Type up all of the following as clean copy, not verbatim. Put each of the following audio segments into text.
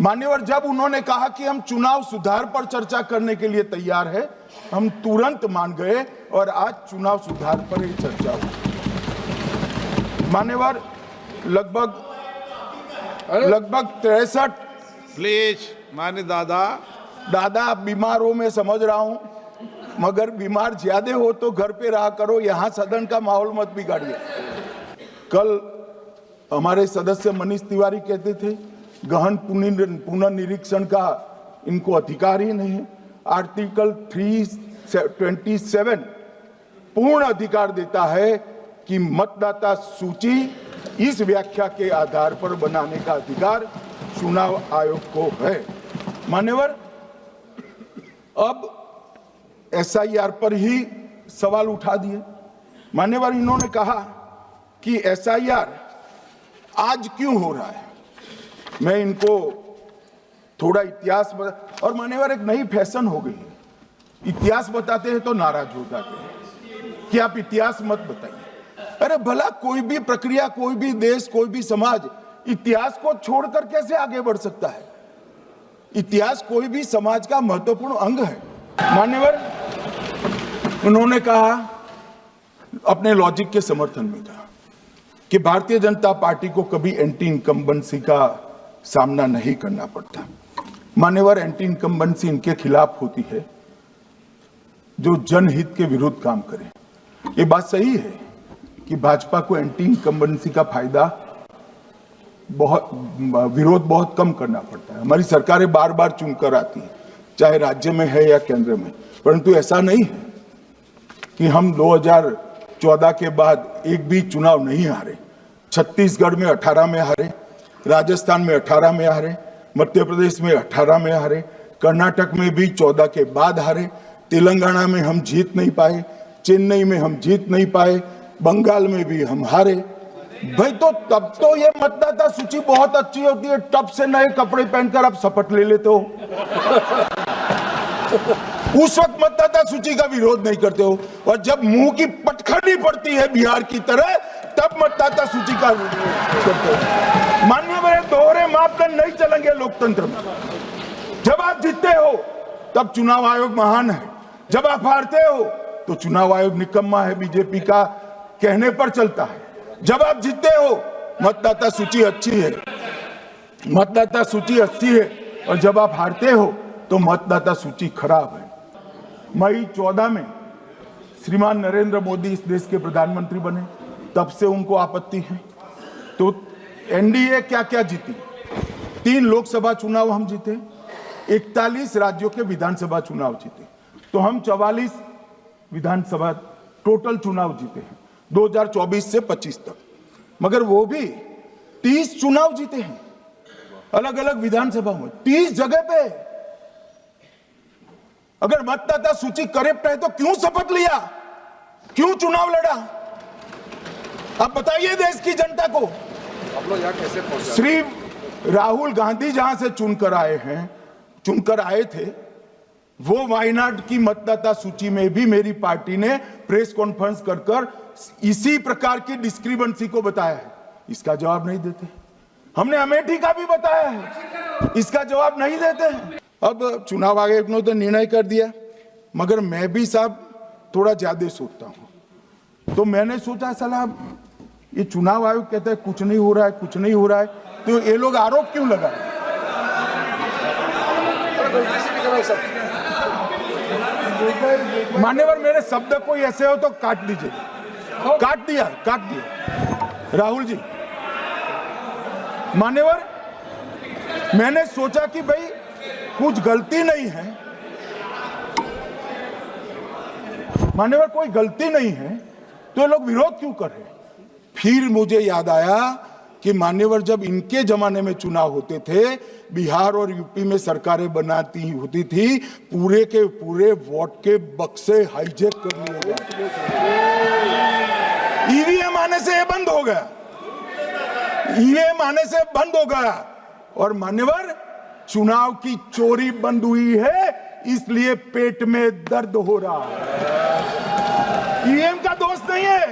मान्यवर, जब उन्होंने कहा कि हम चुनाव सुधार पर चर्चा करने के लिए तैयार है, हम तुरंत मान गए और आज चुनाव सुधार पर ही चर्चा हुई। मान्यवर, लगभग 63 प्लीज मान्य दादा आप बीमार हो, मैं समझ रहा हूं, मगर बीमार ज्यादा हो तो घर पे रहा करो, यहां सदन का माहौल मत बिगाड़िए। कल हमारे सदस्य मनीष तिवारी कहते थे गहन पुनर्निरीक्षण का इनको अधिकार ही नहीं है। आर्टिकल 327 पूर्ण अधिकार देता है कि मतदाता सूची इस व्याख्या के आधार पर बनाने का अधिकार चुनाव आयोग को है। मान्यवर, अब एसआईआर पर ही सवाल उठा दिए। मान्यवर, इन्होंने कहा कि एसआईआर आज क्यों हो रहा है। मैं इनको थोड़ा इतिहास बता, और मान्यवर एक नई फैशन हो गई है, इतिहास बताते हैं तो नाराज हो जाते हैं कि आप इतिहास मत बताइए। अरे भला कोई भी प्रक्रिया, कोई भी देश, कोई भी समाज इतिहास को छोड़कर कैसे आगे बढ़ सकता है। इतिहास कोई भी समाज का महत्वपूर्ण अंग है। मान्यवर, उन्होंने कहा अपने लॉजिक के समर्थन में कहा कि भारतीय जनता पार्टी को कभी एंटी इनकम्बेंसी का सामना नहीं करना पड़ता। मान्यवर, एंटी इनकम्बेंसी इनके खिलाफ होती है जो जनहित के विरुद्ध काम करे। ये बात सही है कि भाजपा को एंटी इनकम्बेंसी का फायदा विरोध बहुत कम करना पड़ता है। हमारी सरकारें बार बार चुनकर आती हैं, चाहे राज्य में है या केंद्र में, परंतु ऐसा नहीं है कि हम 2014 के बाद एक भी चुनाव नहीं हारे। छत्तीसगढ़ में 18 में हारे, राजस्थान में 18 में हारे, मध्य प्रदेश में 18 में हारे, कर्नाटक में भी 14 के बाद हारे, तेलंगाना में हम जीत नहीं पाए, चेन्नई में हम जीत नहीं पाए, बंगाल में भी हम हारे। भाई तो तब तो ये मतदाता सूची बहुत अच्छी होती है, टप से नए कपड़े पहनकर आप शपथ ले लेते हो। उस वक्त मतदाता सूची का विरोध नहीं करते हो, और जब मुंह की पटखनी पड़ती है बिहार की तरह, तब मतदाता सूची का विरोध करते हो। माननीय मेरे दोहरे मापदंड नहीं चलेंगे लोकतंत्र में। जब आप जीतते हो तब चुनाव आयोग महान है, जब आप हारते हो तो चुनाव आयोग निकम्मा है, बीजेपी का कहने पर चलता है। जब आप जीतते हो मतदाता सूची अच्छी है, मतदाता सूची अच्छी है, और जब आप हारते हो तो मतदाता सूची खराब है। मई 14 में श्रीमान नरेंद्र मोदी इस देश के प्रधानमंत्री बने, तब से उनको आपत्ति है। तो एनडीए क्या क्या जीती, 3 लोकसभा चुनाव हम जीते, 41 राज्यों के विधानसभा चुनाव जीते, तो हम 44 विधानसभा टोटल चुनाव जीते हैं 2024 से 25 तक। मगर वो भी 30 चुनाव जीते हैं अलग अलग विधानसभा में, 30 जगह पे। अगर मतदाता सूची करेक्ट है तो क्यों शपथ लिया, क्यों चुनाव लड़ा, आप बताइए देश की जनता को। आप लोग यहाँ कैसे पहुंचे? श्री राहुल गांधी जहां से चुनकर आए थे, वो वायनाड की मतदाता सूची में भी मेरी पार्टी ने प्रेस कॉन्फ्रेंस कर इसी प्रकार की डिस्क्रिपेंसी को बताया है। इसका जवाब नहीं देते। हमने अमेठी का भी बताया है, इसका जवाब नहीं देते हैं। अब चुनाव आयोग ने तो निर्णय कर दिया, मगर मैं भी साहब थोड़ा ज्यादा सोचता हूं। तो मैंने सोचा साला ये चुनाव आयोग कहता है कुछ नहीं हो रहा है, कुछ नहीं हो रहा है, तो ये लोग आरोप क्यों लगा रहे हैं? मान्यवर, मेरे शब्द कोई ऐसे हो तो काट दीजिए। काट दिया राहुल जी। मान्यवर, मैंने सोचा कि भाई कुछ गलती नहीं है, मान्यवर कोई गलती नहीं है, तो ये लोग विरोध क्यों कर रहे हैं? फिर मुझे याद आया कि मान्यवर जब इनके जमाने में चुनाव होते थे, बिहार और यूपी में सरकारें बनाती होती थी, पूरे के पूरे वोट के बक्से हाईजैक कर लिए गए। ईवीएम आने से ये बंद हो गया, ईवीएम आने से बंद हो गया। और मान्यवर चुनाव की चोरी बंद हुई है, इसलिए पेट में दर्द हो रहा है। ईवीएम का दोष नहीं है,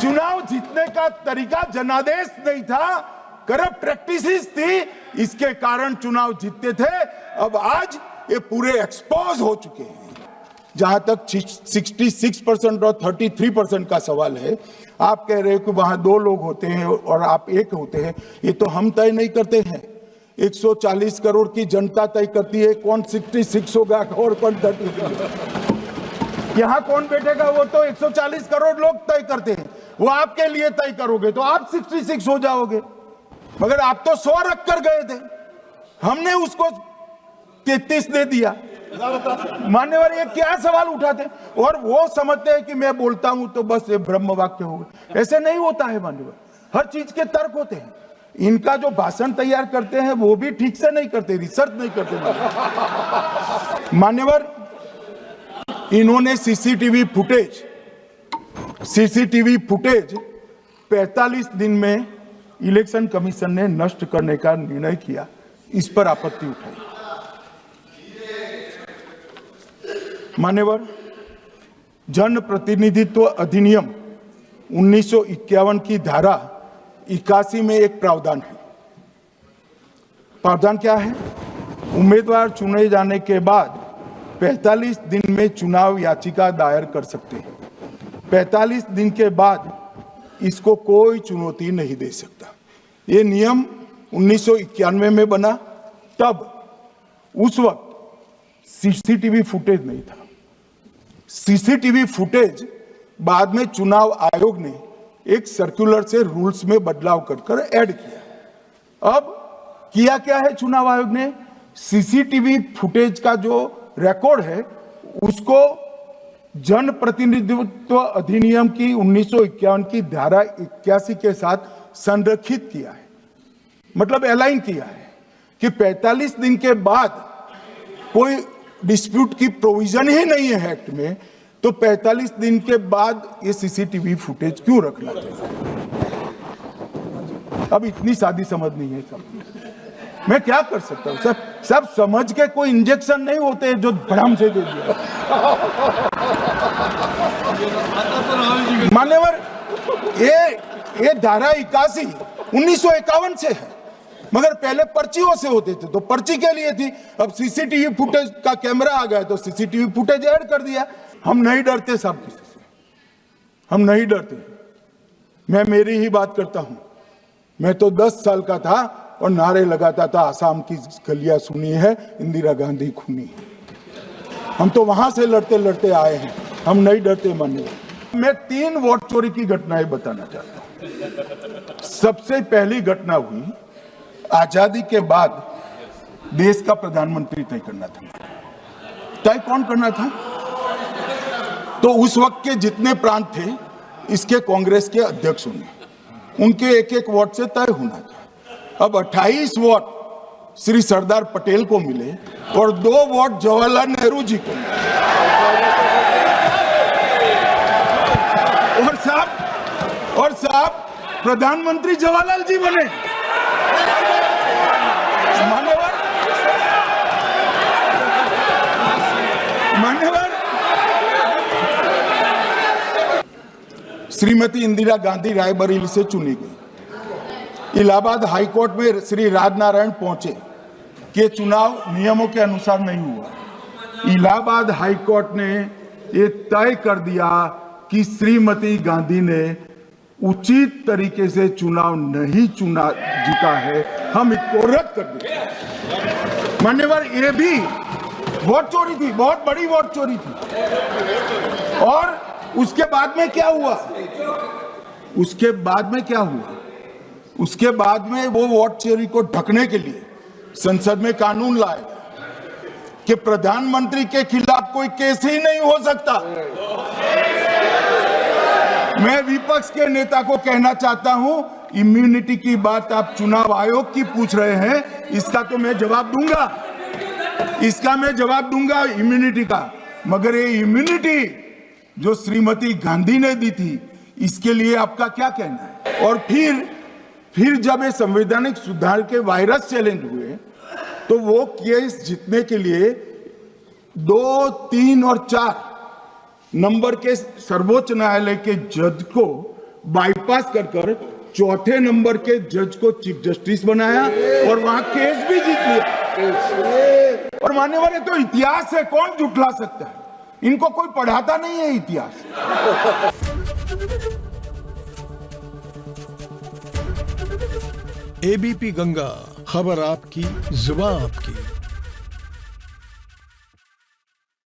चुनाव जीतने का तरीका जनादेश नहीं था, करप्ट प्रैक्टिसेस थी, इसके कारण चुनाव जीतते थे। अब आज ये पूरे एक्सपोज हो चुके हैं। जहां तक 66% और 33% का सवाल है, आप कह रहे हो कि वहां 2 लोग होते हैं और आप 1 होते हैं, ये तो हम तय नहीं करते हैं। 140 करोड़ की जनता तय करती है कौन 66 होगा और कौन 33। यहां कौन बैठेगा वो तो 140 करोड़ लोग तय करते हैं। वो आपके लिए तय करोगे तो आप 66 हो जाओगे, मगर आप तो 100 रख कर गए थे, हमने उसको 33 दे दिया। मान्यवर ये क्या सवाल उठाते, और वो समझते हैं कि मैं बोलता हूं तो बस ये ब्रह्म वाक्य होगा। ऐसे नहीं होता है मान्यवर, हर चीज के तर्क होते हैं। इनका जो भाषण तैयार करते हैं वो भी ठीक से नहीं करते, रिसर्च नहीं करते मान्यवर। इन्होंने सीसीटीवी फुटेज 45 दिन में इलेक्शन कमीशन ने नष्ट करने का निर्णय किया, इस पर आपत्ति उठाई। मान्यवर, जन प्रतिनिधित्व अधिनियम 1951 की धारा 81 में एक प्रावधान है। प्रावधान क्या है? उम्मीदवार चुने जाने के बाद 45 दिन में चुनाव याचिका दायर कर सकते हैं। 45 दिन के बाद इसको कोई चुनौती नहीं दे सकता। ये नियम 1991 में बना, तब उस वक्त सीसीटीवी फुटेज नहीं था। सीसीटीवी फुटेज बाद में चुनाव आयोग ने एक सर्कुलर से रूल्स में बदलाव कर ऐड किया। अब किया क्या है चुनाव आयोग ने? सीसीटीवी फुटेज का जो रिकॉर्ड है उसको जन प्रतिनिधित्व अधिनियम की 1951 की धारा 81 के साथ संरक्षित किया है, मतलब अलाइन किया है कि 45 दिन के बाद कोई डिस्प्यूट की प्रोविजन ही नहीं है एक्ट में, तो 45 दिन के बाद ये सीसीटीवी फुटेज क्यों रखना चाहिए? अब इतनी सादी समझ नहीं है सब। मैं क्या कर सकता हूं? सब समझ के कोई इंजेक्शन नहीं होते जो भड़ाम से दे दिया। मान्यवर, ये धारा 81 1951 से है, मगर पहले पर्चियों से होते थे तो पर्ची के लिए थी। अब सीसीटीवी फुटेज का कैमरा आ गया तो सीसीटीवी फुटेज ऐड कर दिया। हम नहीं डरते साहब किसी से, हम नहीं डरते। मैं मेरी ही बात करता हूं। मैं तो 10 साल का था और नारे लगाता था, आसाम की गलियां सुनी है, इंदिरा गांधी खूनी है। हम तो वहां से लड़ते लड़ते आए हैं, हम नहीं डरते। मानिए, मैं 3 वोट चोरी की घटनाएं बताना चाहता हूं। सबसे पहली घटना हुई आजादी के बाद, देश का प्रधानमंत्री तय करना था। तय कौन करना था? तो उस वक्त के जितने प्रांत थे इसके कांग्रेस के अध्यक्ष होंगे, उनके एक वोट से तय होना था। अब 28 वोट श्री सरदार पटेल को मिले और 2 वोट जवाहरलाल नेहरू जी को मिले। और साहब प्रधानमंत्री जवाहरलाल जी बने। मान्यवर, श्रीमती इंदिरा गांधी रायबरेली से चुनी गई। इलाहाबाद हाईकोर्ट में श्री राजनारायण पहुंचे कि चुनाव नियमों के अनुसार नहीं हुआ। इलाहाबाद हाईकोर्ट ने ये तय कर दिया कि श्रीमती गांधी ने उचित तरीके से चुनाव नहीं जीता है, हम इसको रद्द कर दें। मान्यवर, ये भी वोट चोरी थी, बहुत बड़ी वोट चोरी थी। और उसके बाद में क्या हुआ? उसके बाद में वो वोट चोरी को ढकने के लिए संसद में कानून लाए कि प्रधानमंत्री के खिलाफ कोई केस ही नहीं हो सकता। मैं विपक्ष के नेता को कहना चाहता हूं, इम्यूनिटी की बात आप चुनाव आयोग की पूछ रहे हैं, इसका तो मैं जवाब दूंगा, इम्यूनिटी का। मगर ये इम्यूनिटी जो श्रीमती गांधी ने दी थी, इसके लिए आपका क्या कहना है? और फिर जब ये संवैधानिक सुधार के वायरस चैलेंज हुए तो वो केस जीतने के लिए 2, 3 और 4 नंबर के सर्वोच्च न्यायालय के जज को बाईपास कर चौथे नंबर के जज को चीफ जस्टिस बनाया और वहां केस भी जीत लिया। और मानने वाले तो इतिहास है, कौन जुटला सकता है? इनको कोई पढ़ाता नहीं है इतिहास। एबीपी गंगा, खबर आपकी, जुबान आपकी।